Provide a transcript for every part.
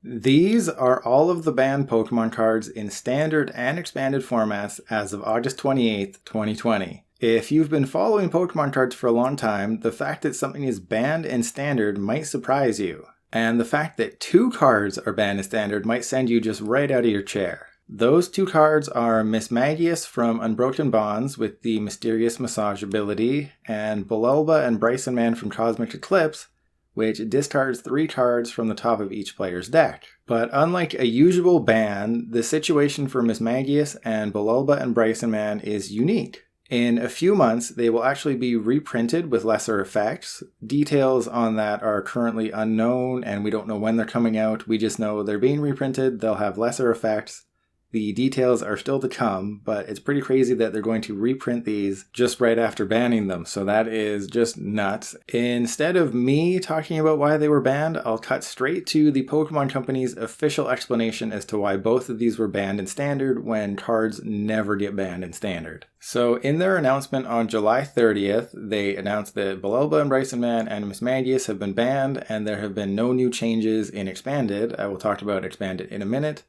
These are all of the banned Pokemon cards in standard and expanded formats as of August 28th, 2020. If you've been following Pokemon cards for a long time, the fact that something is banned in standard might surprise you. And the fact that 2 cards are banned in standard might send you just right out of your chair. Those 2 cards are Mismagius from Unbroken Bonds with the Mysterious Massage ability, and Bellelba Brycen-Man from Cosmic Eclipse, which discards 3 cards from the top of each player's deck. But unlike a usual ban, the situation for Mismagius and Bellelba Brycen-Man is unique. In a few months, they will actually be reprinted with lesser effects. Details on that are currently unknown, and we don't know when they're coming out. We just know they're being reprinted, they'll have lesser effects. The details are still to come, but it's pretty crazy that they're going to reprint these just right after banning them, so that is just nuts. Instead of me talking about why they were banned, I'll cut straight to the Pokemon Company's official explanation as to why both of these were banned in Standard when cards never get banned in Standard. So in their announcement on July 30th, they announced that Bellelba Brycen-Man and Mismagius have been banned, and there have been no new changes in Expanded. I will talk about Expanded in a minute.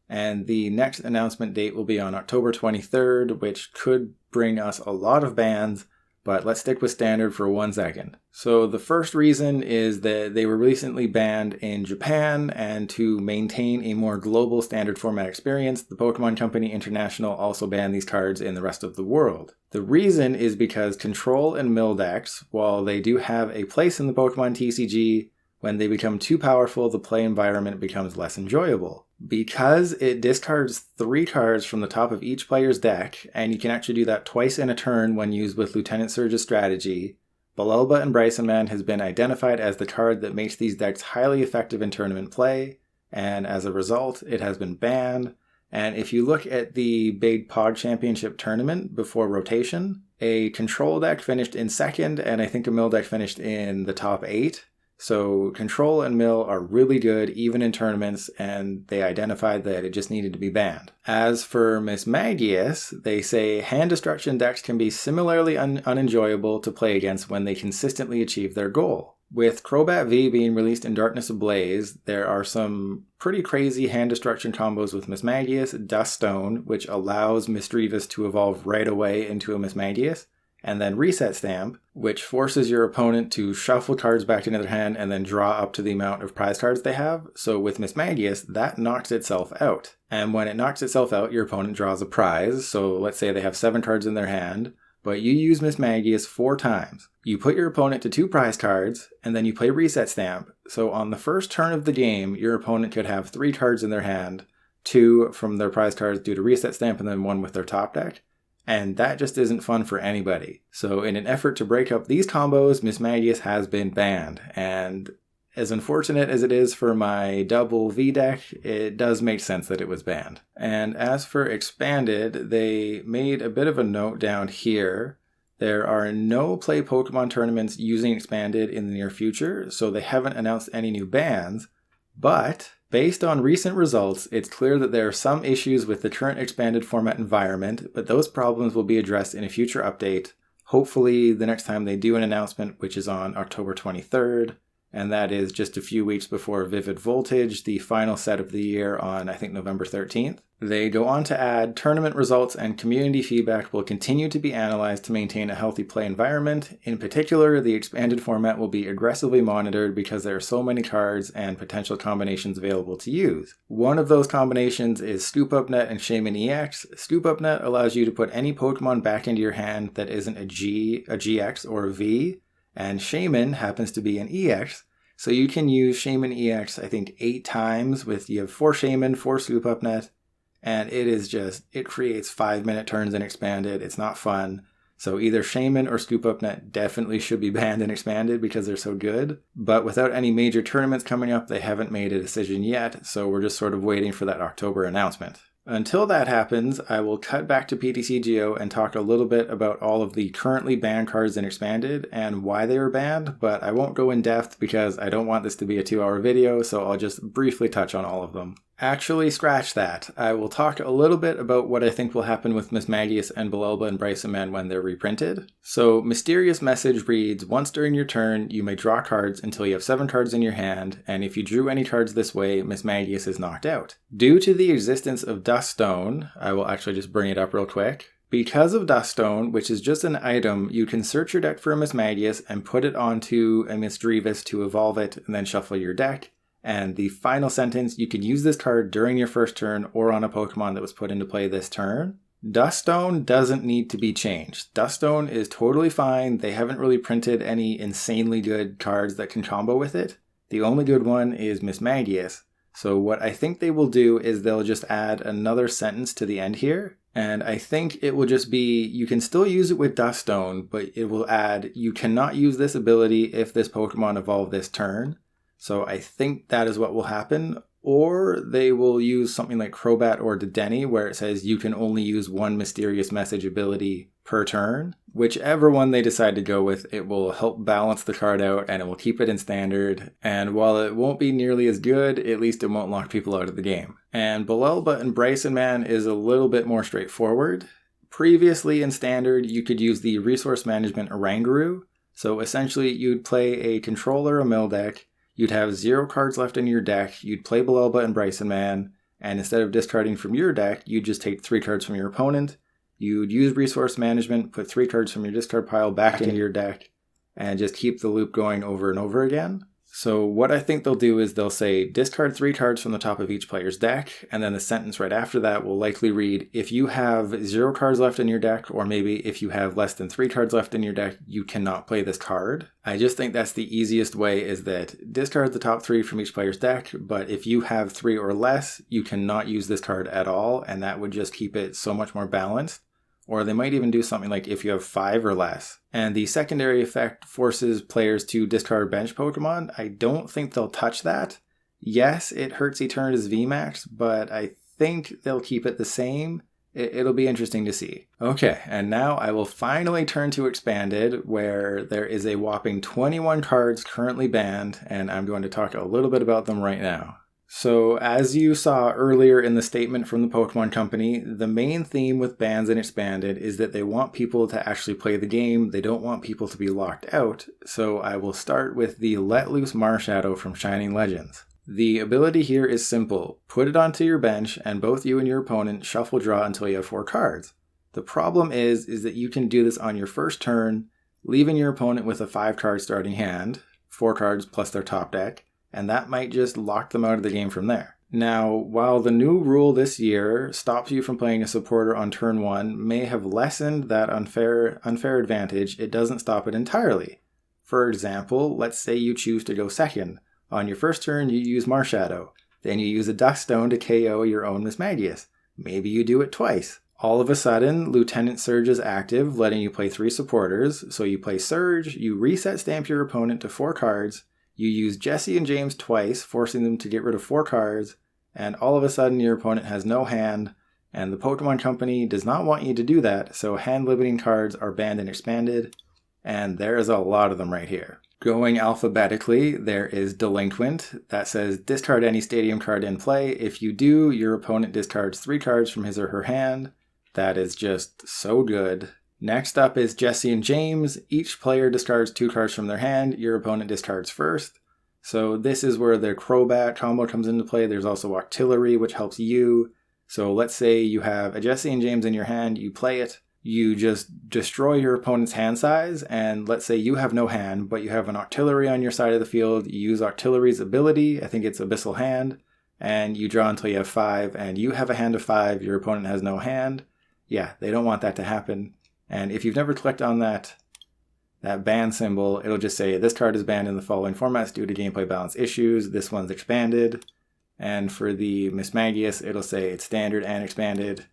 And the next announcement date will be on October 23rd, which could bring us a lot of bans, but let's stick with Standard for 1 second. So the first reason is that they were recently banned in Japan, and to maintain a more global Standard format experience, the Pokemon Company International also banned these cards in the rest of the world. The reason is because Control and Mill decks, while they do have a place in the Pokemon TCG, when they become too powerful, the play environment becomes less enjoyable. Because it discards 3 cards from the top of each player's deck, and you can actually do that twice in a turn when used with Lieutenant Surge's strategy, Bellelba Brycen-Man has been identified as the card that makes these decks highly effective in tournament play, and as a result, it has been banned. And if you look at the big Pod Championship tournament before rotation, a Control deck finished in second, and I think a Mill deck finished in the top 8. So Control and Mill are really good even in tournaments, and they identified that it just needed to be banned. As for Mismagius, they say hand destruction decks can be similarly unenjoyable to play against when they consistently achieve their goal. With Crobat V being released in Darkness Ablaze, there are some pretty crazy hand destruction combos with Mismagius, Dust Stone, which allows Misdreavus to evolve right away into a Mismagius, and then Reset Stamp, which forces your opponent to shuffle cards back into their hand and then draw up to the amount of prize cards they have. So with Mismagius, that knocks itself out. And when it knocks itself out, your opponent draws a prize. So let's say they have 7 cards in their hand, but you use Mismagius 4 times. You put your opponent to 2 prize cards, and then you play Reset Stamp. So on the first turn of the game, your opponent could have 3 cards in their hand, 2 from their prize cards due to Reset Stamp, and then 1 with their top deck. And that just isn't fun for anybody. So in an effort to break up these combos, Mismagius has been banned. And as unfortunate as it is for my double V deck, it does make sense that it was banned. And as for Expanded, they made a bit of a note down here. There are no play Pokemon tournaments using Expanded in the near future, so they haven't announced any new bans. But based on recent results, it's clear that there are some issues with the current expanded format environment, but those problems will be addressed in a future update, hopefully the next time they do an announcement, which is on October 23rd, and that is just a few weeks before Vivid Voltage, the final set of the year on, I think, November 13th. They go on to add, tournament results and community feedback will continue to be analyzed to maintain a healthy play environment. In particular, the expanded format will be aggressively monitored because there are so many cards and potential combinations available to use. One of those combinations is Scoop Up Net and Shaman EX. Scoop Up Net allows you to put any Pokemon back into your hand that isn't a GX, or a V, and Shaman happens to be an EX. So you can use Shaman EX, I think, 8 times you have 4 Shaman, 4 Scoop Up Net. And it creates 5-minute turns in Expanded. It's not fun. So either Shaman or Scoop Up Net definitely should be banned and Expanded because they're so good. But without any major tournaments coming up, they haven't made a decision yet. So we're just sort of waiting for that October announcement. Until that happens, I will cut back to PTCGO and talk a little bit about all of the currently banned cards in Expanded and why they were banned, but I won't go in depth because I don't want this to be a 2-hour video, so I'll just briefly touch on all of them. Actually, scratch that. I will talk a little bit about what I think will happen with Mismagius and Bellelba and Brycen-Man when they're reprinted. So, Mysterious Message reads, once during your turn, you may draw cards until you have 7 cards in your hand, and if you drew any cards this way, Mismagius is knocked out. Due to the existence of Duststone, I will actually just bring it up real quick. Because of Duststone, which is just an item, you can search your deck for a Mismagius and put it onto a Misdreavus to evolve it and then shuffle your deck. And the final sentence, you can use this card during your first turn or on a Pokemon that was put into play this turn. Duststone doesn't need to be changed. Duststone is totally fine. They haven't really printed any insanely good cards that can combo with it. The only good one is Mismagius. So what I think they will do is they'll just add another sentence to the end here. And I think it will just be, you can still use it with Duststone, but it will add, you cannot use this ability if this Pokemon evolved this turn. So I think that is what will happen, or they will use something like Crobat or Dedenne where it says you can only use one Mysterious Message ability per turn. Whichever one they decide to go with, it will help balance the card out and it will keep it in standard. And while it won't be nearly as good, at least it won't lock people out of the game. And Bellelba and Brycen-Man is a little bit more straightforward. Previously in standard, you could use the Resource Management Oranguru. So essentially you'd play a controller, a mill deck. You'd have 0 cards left in your deck, you'd play Bellelba and Brycen-Man, and instead of discarding from your deck, you'd just take 3 cards from your opponent. You'd use Resource Management, put 3 cards from your discard pile back into your deck, and just keep the loop going over and over again. So what I think they'll do is they'll say, discard 3 cards from the top of each player's deck, and then the sentence right after that will likely read, if you have 0 cards left in your deck, or maybe if you have less than 3 cards left in your deck, you cannot play this card. I just think that's the easiest way, is that discard the top 3 from each player's deck, but if you have 3 or less, you cannot use this card at all, and that would just keep it so much more balanced. Or they might even do something like if you have 5 or less. And the secondary effect forces players to discard bench Pokemon. I don't think they'll touch that. Yes, it hurts Eternatus VMAX, but I think they'll keep it the same. It'll be interesting to see. Okay, and now I will finally turn to Expanded, where there is a whopping 21 cards currently banned, and I'm going to talk a little bit about them right now. So, as you saw earlier in the statement from the Pokemon Company, the main theme with bans in Expanded is that they want people to actually play the game, they don't want people to be locked out, so I will start with the Let Loose Marshadow from Shining Legends. The ability here is simple. Put it onto your bench, and both you and your opponent shuffle draw until you have 4 cards. The problem is that you can do this on your first turn, leaving your opponent with a 5-card starting hand, 4 cards plus their top deck, and that might just lock them out of the game from there. Now, while the new rule this year stops you from playing a supporter on turn 1 may have lessened that unfair advantage, it doesn't stop it entirely. For example, let's say you choose to go second. On your first turn, you use Marshadow. Then you use a Duststone to KO your own Mismagius. Maybe you do it twice. All of a sudden, Lieutenant Surge is active, letting you play 3 supporters. So you play Surge, you reset stamp your opponent to 4 cards, you use Jesse and James twice, forcing them to get rid of 4 cards, and all of a sudden your opponent has no hand, and the Pokemon Company does not want you to do that, so hand-limiting cards are banned and Expanded, and there is a lot of them right here. Going alphabetically, there is Delinquent, that says discard any stadium card in play. If you do, your opponent discards 3 cards from his or her hand. That is just so good. Next up is Jesse and James. Each player discards 2 cards from their hand. Your opponent discards first. So this is where their Crobat combo comes into play. There's also Octillery, which helps you. So let's say you have a Jesse and James in your hand. You play it. You just destroy your opponent's hand size. And let's say you have no hand, but you have an Octillery on your side of the field. You use Octillery's ability. I think it's Abyssal Hand. And you draw until you have 5. And you have a hand of 5. Your opponent has no hand. Yeah, they don't want that to happen. And if you've never clicked on that ban symbol, it'll just say, this card is banned in the following formats due to gameplay balance issues. This one's Expanded. And for the Mismagius, it'll say it's Standard and Expanded.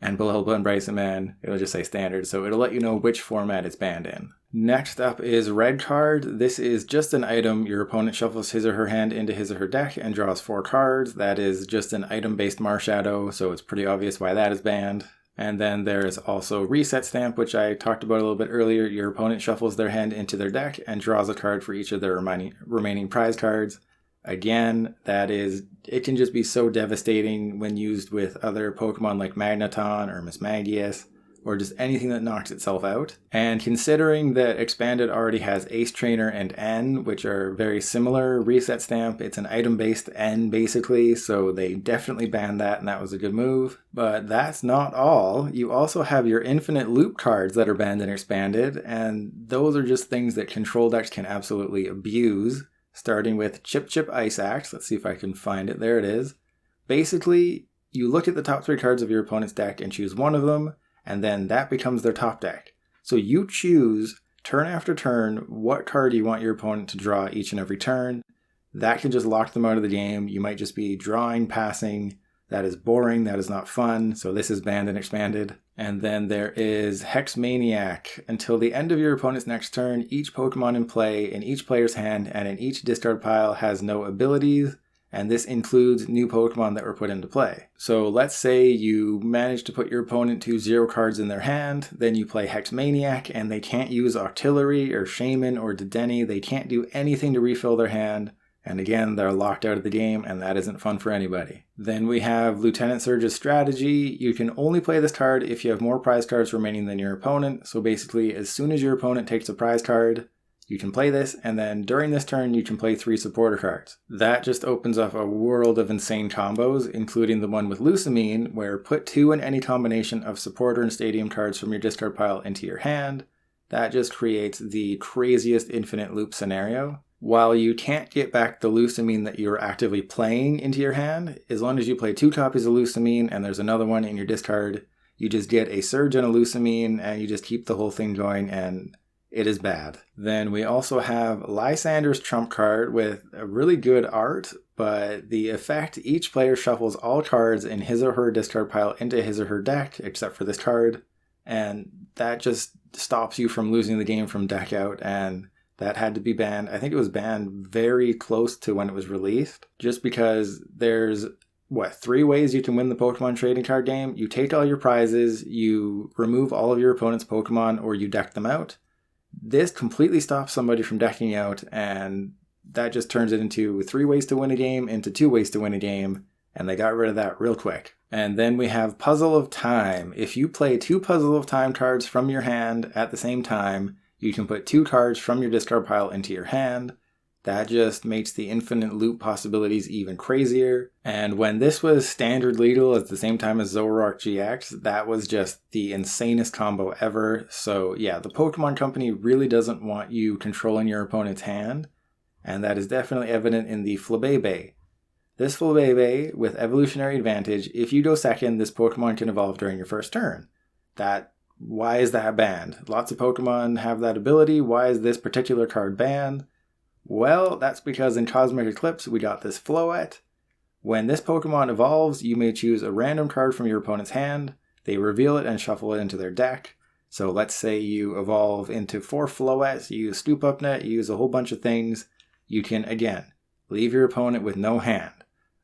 And Bellelba and Brycen-Man, it'll just say Standard. So it'll let you know which format it's banned in. Next up is Red Card. This is just an item. Your opponent shuffles his or her hand into his or her deck and draws 4 cards. That is just an item-based Marshadow, so it's pretty obvious why that is banned. And then there's also Reset Stamp, which I talked about a little bit earlier. Your opponent shuffles their hand into their deck and draws a card for each of their remaining prize cards. Again, it can just be so devastating when used with other Pokemon like Magneton or Mismagius, or just anything that knocks itself out. And considering that Expanded already has Ace Trainer and N, which are very similar reset stamp, it's an item-based N basically, so they definitely banned that, and that was a good move. But that's not all. You also have your Infinite Loop cards that are banned and Expanded, and those are just things that control decks can absolutely abuse, starting with Chip Chip Ice Axe. Let's see if I can find it. There it is. Basically, you look at the top 3 cards of your opponent's deck and choose one of them, and then that becomes their top deck. So you choose, turn after turn, what card you want your opponent to draw each and every turn. That can just lock them out of the game. You might just be drawing, passing. That is boring, that is not fun, so this is banned and Expanded. And then there is Hex Maniac. Until the end of your opponent's next turn, each Pokemon in play in each player's hand and in each discard pile has no abilities, and this includes new Pokemon that were put into play. So let's say you manage to put your opponent to 0 cards in their hand, then you play Hex Maniac, and they can't use Octillery or Shaman or Dedenne. They can't do anything to refill their hand, and again, they're locked out of the game, and that isn't fun for anybody. Then we have Lieutenant Surge's Strategy. You can only play this card if you have more prize cards remaining than your opponent, so basically, as soon as your opponent takes a prize card, you can play this, and then during this turn, you can play 3 supporter cards. That just opens up a world of insane combos, including the one with Lusamine, where put 2 in any combination of supporter and stadium cards from your discard pile into your hand. That just creates the craziest infinite loop scenario. While you can't get back the Lusamine that you're actively playing into your hand, as long as you play 2 copies of Lusamine and there's another one in your discard, you just get a Surge and a Lusamine, and you just keep the whole thing going, and it is bad. Then we also have Lysander's trump card with a really good art, but the effect, each player shuffles all cards in his or her discard pile into his or her deck, except for this card, and that just stops you from losing the game from deck out, and that had to be banned. I think it was banned very close to when it was released, just because there's 3 ways you can win the Pokemon trading card game. You take all your prizes, you remove all of your opponent's Pokemon, or you deck them out. This completely stops somebody from decking out, and that just turns it into 3 ways to win a game into 2 ways to win a game, and they got rid of that real quick. And then we have Puzzle of Time. If you play 2 Puzzle of Time cards from your hand at the same time, you can put 2 cards from your discard pile into your hand. That just makes the infinite loop possibilities even crazier. And when this was standard legal at the same time as Zoroark GX, that was just the insanest combo ever. So yeah, the Pokemon Company really doesn't want you controlling your opponent's hand, and that is definitely evident in the Flabébé. This Flabébé, with evolutionary advantage, if you go second, this Pokemon can evolve during your first turn. Why is that banned? Lots of Pokemon have that ability. Why is this particular card banned? Well, that's because in Cosmic Eclipse, we got this Floette. When this Pokemon evolves, you may choose a random card from your opponent's hand. They reveal it and shuffle it into their deck. So let's say you evolve into 4 Floettes, you use Stoop Up Net, you use a whole bunch of things. You can, again, leave your opponent with no hand.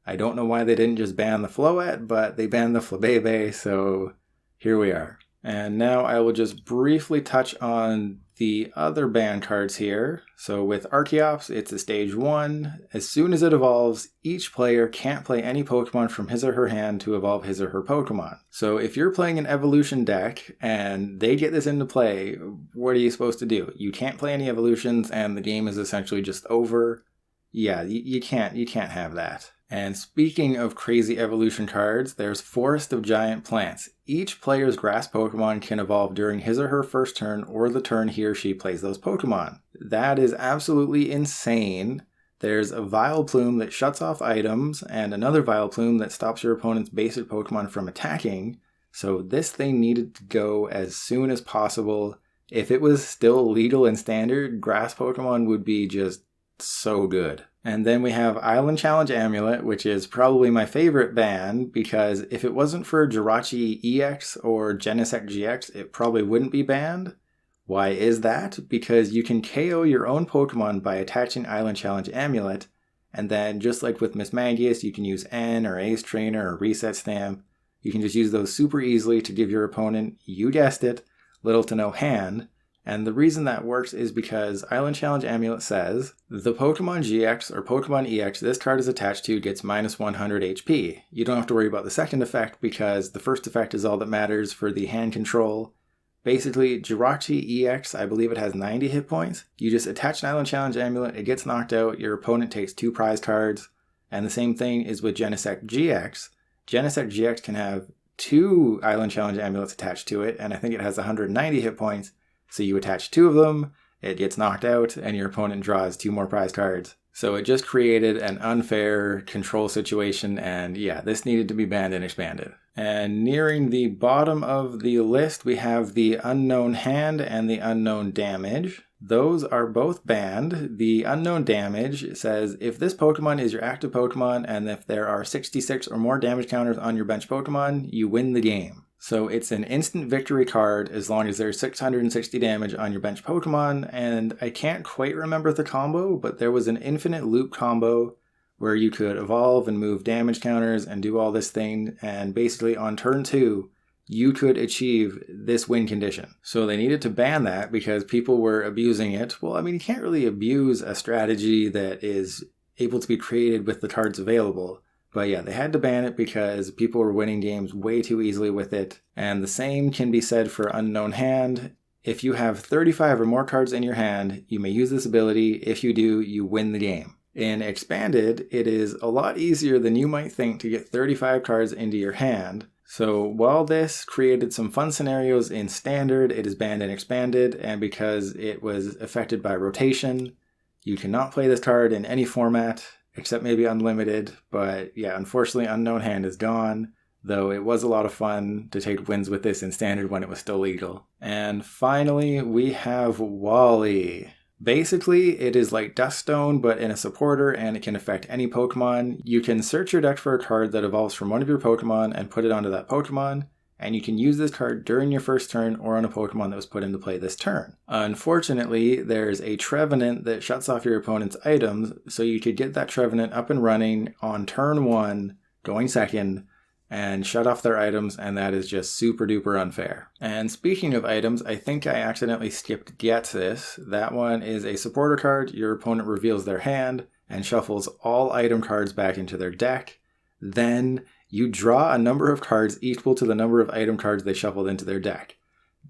I don't know why they didn't just ban the Floette, but they banned the Flabébé, so here we are. And now I will just briefly touch on the other ban cards here. So with Archeops, it's a stage 1. As soon as it evolves, each player can't play any Pokemon from his or her hand to evolve his or her Pokemon. So if you're playing an evolution deck and they get this into play, what are you supposed to do? You can't play any evolutions and the game is essentially just over. Yeah, you can't have that. And speaking of crazy evolution cards, there's Forest of Giant Plants. Each player's grass Pokemon can evolve during his or her first turn or the turn he or she plays those Pokemon. That is absolutely insane. There's a Vileplume that shuts off items and another Vileplume that stops your opponent's basic Pokemon from attacking. So this thing needed to go as soon as possible. If it was still legal in standard, grass Pokemon would be just so good. And then we have Island Challenge Amulet, which is probably my favorite ban, because if it wasn't for Jirachi EX or Genesect GX, it probably wouldn't be banned. Why is that? Because you can KO your own Pokemon by attaching Island Challenge Amulet, and then just like with Mismagius, you can use N or Ace Trainer or Reset Stamp. You can just use those super easily to give your opponent, you guessed it, little to no hand, And the reason that works is because Island Challenge Amulet says, the Pokemon GX or Pokemon EX this card is attached to gets minus 100 HP. You don't have to worry about the second effect because the first effect is all that matters for the hand control. Basically, Jirachi EX, I believe it has 90 hit points. You just attach an Island Challenge Amulet, it gets knocked out, your opponent takes 2 prize cards. And the same thing is with Genesect GX. Genesect GX can have 2 Island Challenge Amulets attached to it, and I think it has 190 hit points. So you attach 2 of them, it gets knocked out, and your opponent draws 2 more prize cards. So it just created an unfair control situation, and yeah, this needed to be banned and expanded. And nearing the bottom of the list, we have the Unknown Hand and the Unknown Damage. Those are both banned. The Unknown Damage says, if this Pokemon is your active Pokemon, and if there are 66 or more damage counters on your bench Pokemon, you win the game. So it's an instant victory card as long as there's 660 damage on your bench Pokemon, and I can't quite remember the combo, but there was an infinite loop combo where you could evolve and move damage counters and do all this thing, and basically on turn 2, you could achieve this win condition. So they needed to ban that because people were abusing it. Well, I mean, you can't really abuse a strategy that is able to be created with the cards available. But yeah, they had to ban it because people were winning games way too easily with it. And the same can be said for Unknown Hand. If you have 35 or more cards in your hand, you may use this ability. If you do, you win the game. In Expanded, it is a lot easier than you might think to get 35 cards into your hand. So while this created some fun scenarios in Standard, it is banned in Expanded, and because it was affected by rotation, you cannot play this card in any format, except maybe Unlimited, but yeah, unfortunately Unknown Hand is gone, though it was a lot of fun to take wins with this in Standard when it was still legal. And finally, we have Wally. Basically, it is like Duststone, but in a supporter, and it can affect any Pokemon. You can search your deck for a card that evolves from one of your Pokemon and put it onto that Pokemon, and you can use this card during your first turn or on a Pokemon that was put into play this turn. Unfortunately, there's a Trevenant that shuts off your opponent's items, so you could get that Trevenant up and running on turn 1, going second, and shut off their items, and that is just super duper unfair. And speaking of items, I think I accidentally skipped Get This. That one is a supporter card. Your opponent reveals their hand and shuffles all item cards back into their deck. Then you draw a number of cards equal to the number of item cards they shuffled into their deck.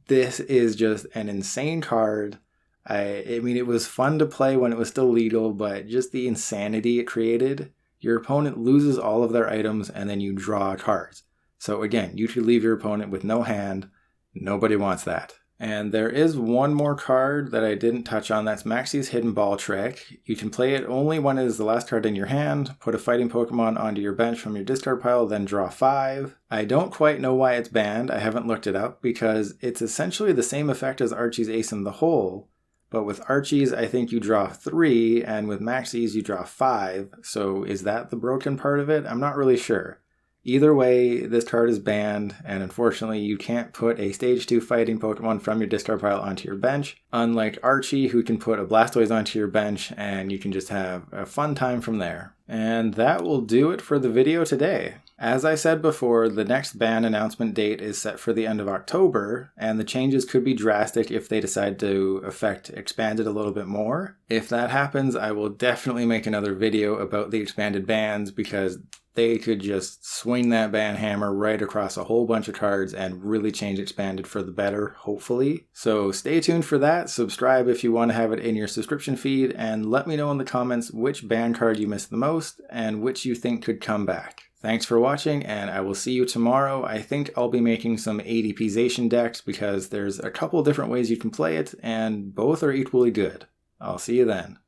This is just an insane card. I mean, it was fun to play when it was still legal, but just the insanity it created. Your opponent loses all of their items and then you draw cards. So again, you could leave your opponent with no hand. Nobody wants that. And there is one more card that I didn't touch on. That's Maxie's Hidden Ball Trick. You can play it only when it is the last card in your hand. Put a fighting Pokemon onto your bench from your discard pile, then draw 5. I don't quite know why it's banned. I haven't looked it up because it's essentially the same effect as Archie's Ace in the Hole. But with Archie's, I think you draw 3, and with Maxie's, you draw 5. So is that the broken part of it? I'm not really sure. Either way, this card is banned, and unfortunately, you can't put a Stage 2 fighting Pokemon from your discard pile onto your bench, unlike Archie, who can put a Blastoise onto your bench, and you can just have a fun time from there. And that will do it for the video today. As I said before, the next ban announcement date is set for the end of October, and the changes could be drastic if they decide to affect Expanded a little bit more. If that happens, I will definitely make another video about the expanded bans, because they could just swing that ban hammer right across a whole bunch of cards and really change Expanded for the better, hopefully. So stay tuned for that, subscribe if you want to have it in your subscription feed, and let me know in the comments which ban card you missed the most and which you think could come back. Thanks for watching, and I will see you tomorrow. I think I'll be making some ADP-zation decks because there's a couple different ways you can play it, and both are equally good. I'll see you then.